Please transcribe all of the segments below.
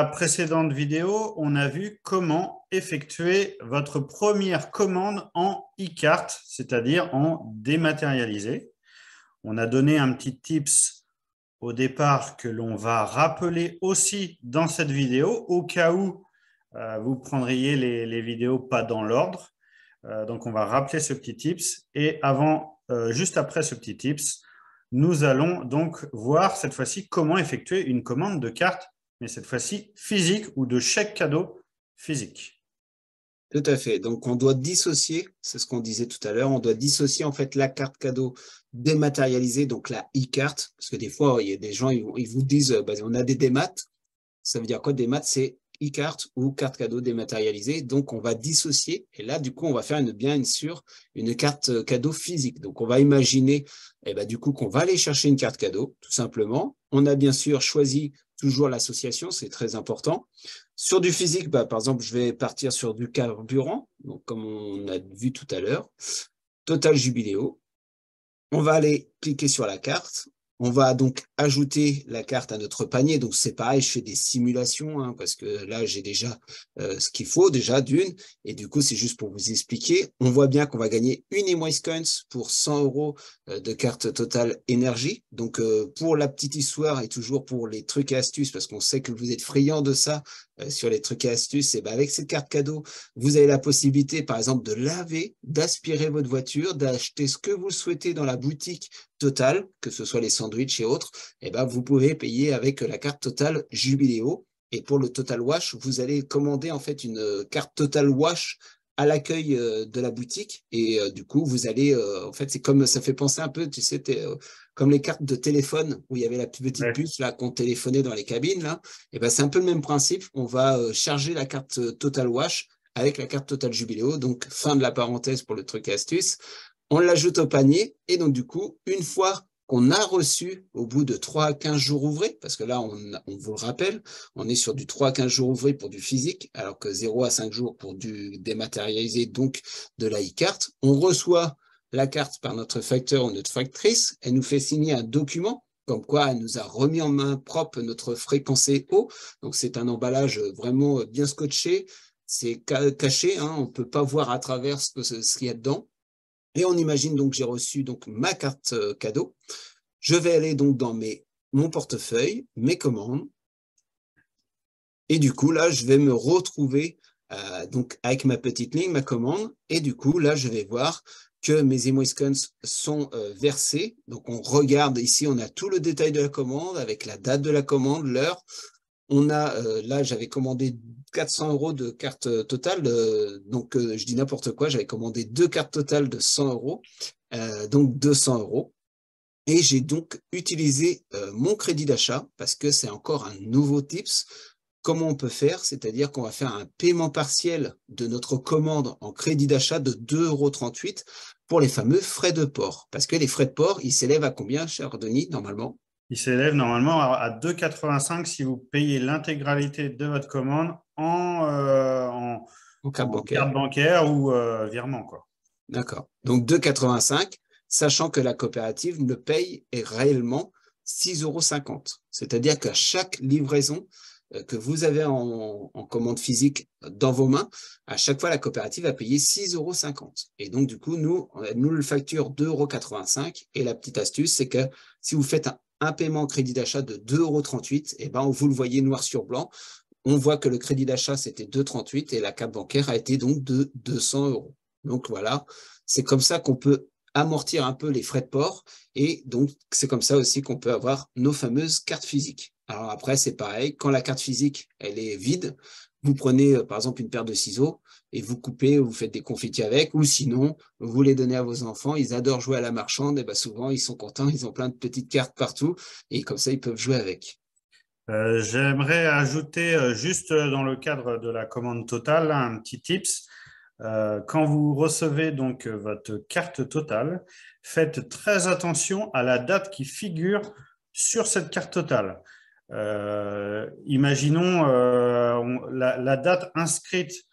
précédente vidéo, on a vu comment effectuer votre première commande en e-carte, c'est-à-dire en dématérialisé. On a donné un petit tips au départ que l'on va rappeler aussi dans cette vidéo, au cas où vous prendriez les vidéos pas dans l'ordre. Donc, on va rappeler ce petit tips. Et juste après ce petit tips, nous allons donc voir cette fois-ci comment effectuer une commande de carte, mais cette fois-ci physique ou de chèque cadeau physique. Tout à fait. Donc, on doit dissocier, c'est ce qu'on disait tout à l'heure, on doit dissocier en fait la carte cadeau dématérialisée, donc la e-carte, parce que des fois, il y a des gens, ils vous disent, on a des démat. Ça veut dire quoi, démat? C'est e-carte ou carte cadeau dématérialisée. Donc, on va dissocier. Et là, du coup, on va faire une carte cadeau physique. Donc, on va imaginer, du coup, qu'on va aller chercher une carte cadeau, tout simplement. On a bien sûr choisi toujours l'association, c'est très important. Sur du physique, par exemple, je vais partir sur du carburant, donc comme on a vu tout à l'heure, Total Jubiléo. On va aller cliquer sur la carte. On va donc ajouter la carte à notre panier. Donc, c'est pareil, je fais des simulations parce que là, j'ai déjà ce qu'il faut, déjà d'une. Et du coup, c'est juste pour vous expliquer. On voit bien qu'on va gagner une Emoise Coins pour 100 € de carte Total Énergie. Donc, pour la petite histoire et toujours pour les trucs et astuces, parce qu'on sait que vous êtes friands de ça sur les trucs et astuces, et avec cette carte cadeau, vous avez la possibilité, par exemple, de laver, d'aspirer votre voiture, d'acheter ce que vous souhaitez dans la boutique Total, que ce soit les sandwichs et autres. Vous pouvez payer avec la carte Total Jubiléo. Et pour le Total Wash, vous allez commander en fait une carte Total Wash à l'accueil de la boutique. Et du coup, vous allez, en fait, c'est comme, ça fait penser un peu, tu sais, comme les cartes de téléphone où il y avait la petite Ouais. puce là qu'on téléphonait dans les cabines là. C'est un peu le même principe. On va charger la carte Total Wash avec la carte Total Jubiléo. Donc, fin de la parenthèse pour le truc astuce. On l'ajoute au panier et donc du coup, une fois qu'on a reçu au bout de 3 à 15 jours ouvrés, parce que là, on vous le rappelle, on est sur du 3 à 15 jours ouvrés pour du physique, alors que 0 à 5 jours pour du dématérialisé, donc de la e-carte. On reçoit la carte par notre facteur ou notre factrice, elle nous fait signer un document comme quoi elle nous a remis en main propre notre fréquencé haut. Donc, c'est un emballage vraiment bien scotché, c'est caché, on ne peut pas voir à travers ce qu'il y a dedans. Et on imagine donc j'ai reçu donc ma carte cadeau. Je vais aller donc dans mon portefeuille, mes commandes. Et du coup, là, je vais me retrouver donc avec ma petite ligne, ma commande. Et du coup, là, je vais voir que mes Emoiscoins sont versés. Donc, on regarde ici, on a tout le détail de la commande avec la date de la commande, l'heure. On a, là, j'avais commandé 400 € de carte totale. Donc, je dis n'importe quoi. J'avais commandé 2 cartes totales de 100 €, donc 200 €. Et j'ai donc utilisé mon crédit d'achat parce que c'est encore un nouveau tips. Comment on peut faire? C'est-à-dire qu'on va faire un paiement partiel de notre commande en crédit d'achat de 2,38 € pour les fameux frais de port. Parce que les frais de port, ils s'élèvent à combien, cher Denis, normalement? Il s'élève normalement à 2,85 si vous payez l'intégralité de votre commande En carte en bancaire. carte bancaire ou virement, quoi. D'accord. Donc 2,85, sachant que la coopérative ne paye réellement 6,50 €. C'est-à-dire qu'à chaque livraison que vous avez en commande physique dans vos mains, à chaque fois, la coopérative va payer 6,50 €. Et donc, du coup, nous le facture 2,85 €. Et la petite astuce, c'est que si vous faites un paiement en crédit d'achat de 2,38 €, vous le voyez noir sur blanc. On voit que le crédit d'achat, c'était 2,38 € et la carte bancaire a été donc de 200 €. Donc voilà, c'est comme ça qu'on peut amortir un peu les frais de port et donc c'est comme ça aussi qu'on peut avoir nos fameuses cartes physiques. Alors après, c'est pareil, quand la carte physique, elle est vide, vous prenez par exemple une paire de ciseaux et vous coupez, vous faites des confettis avec, ou sinon, vous les donnez à vos enfants, ils adorent jouer à la marchande, et souvent ils sont contents, ils ont plein de petites cartes partout et comme ça, ils peuvent jouer avec. J'aimerais ajouter juste dans le cadre de la commande totale un petit tips. Quand vous recevez donc votre carte totale, faites très attention à la date qui figure sur cette carte totale. Imaginons la date inscrite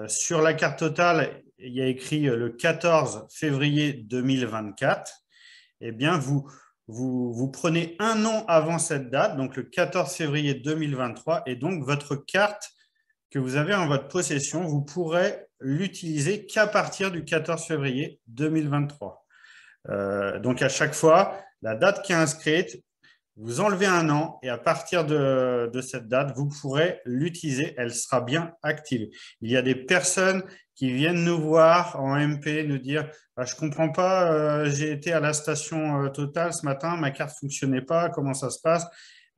sur la carte totale, il y a écrit le 14 février 2024. Eh bien, vous prenez un an avant cette date, donc le 14 février 2023, et donc votre carte que vous avez en votre possession, vous pourrez l'utiliser qu'à partir du 14 février 2023. Donc à chaque fois, la date qui est inscrite, vous enlevez un an et à partir de cette date, vous pourrez l'utiliser. Elle sera bien active. Il y a des personnes qui viennent nous voir en MP, nous dire ah, « Je ne comprends pas, j'ai été à la station Total ce matin, ma carte ne fonctionnait pas, comment ça se passe ?»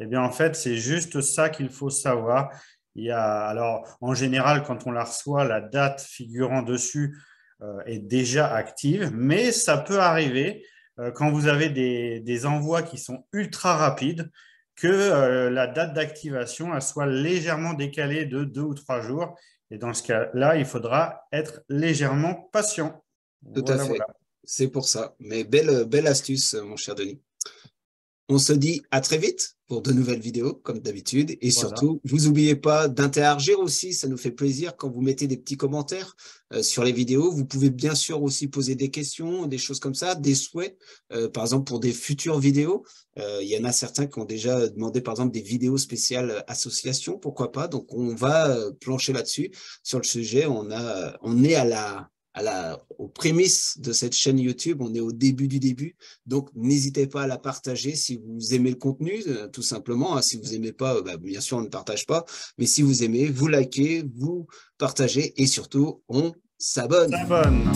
Eh bien, en fait, c'est juste ça qu'il faut savoir. Alors, en général, quand on la reçoit, la date figurant dessus est déjà active, mais ça peut arriver quand vous avez des envois qui sont ultra rapides, que la date d'activation soit légèrement décalée de 2 ou 3 jours. Et dans ce cas-là, il faudra être légèrement patient. Tout à Voilà, fait. voilà. C'est pour ça. Mais belle astuce, mon cher Denis. On se dit à très vite pour de nouvelles vidéos, comme d'habitude. Et Voilà. surtout, vous n'oubliez pas d'interagir aussi. Ça nous fait plaisir quand vous mettez des petits commentaires sur les vidéos. Vous pouvez bien sûr aussi poser des questions, des choses comme ça, des souhaits, par exemple pour des futures vidéos. Il y en a certains qui ont déjà demandé, par exemple, des vidéos spéciales associations, pourquoi pas. Donc, on va plancher là-dessus. Sur le sujet, on est aux prémices de cette chaîne YouTube, on est au début du début, donc n'hésitez pas à la partager si vous aimez le contenu, tout simplement. Si vous n'aimez pas, bien sûr, on ne partage pas, mais si vous aimez, vous likez, vous partagez et surtout, on s'abonne. Très bonne.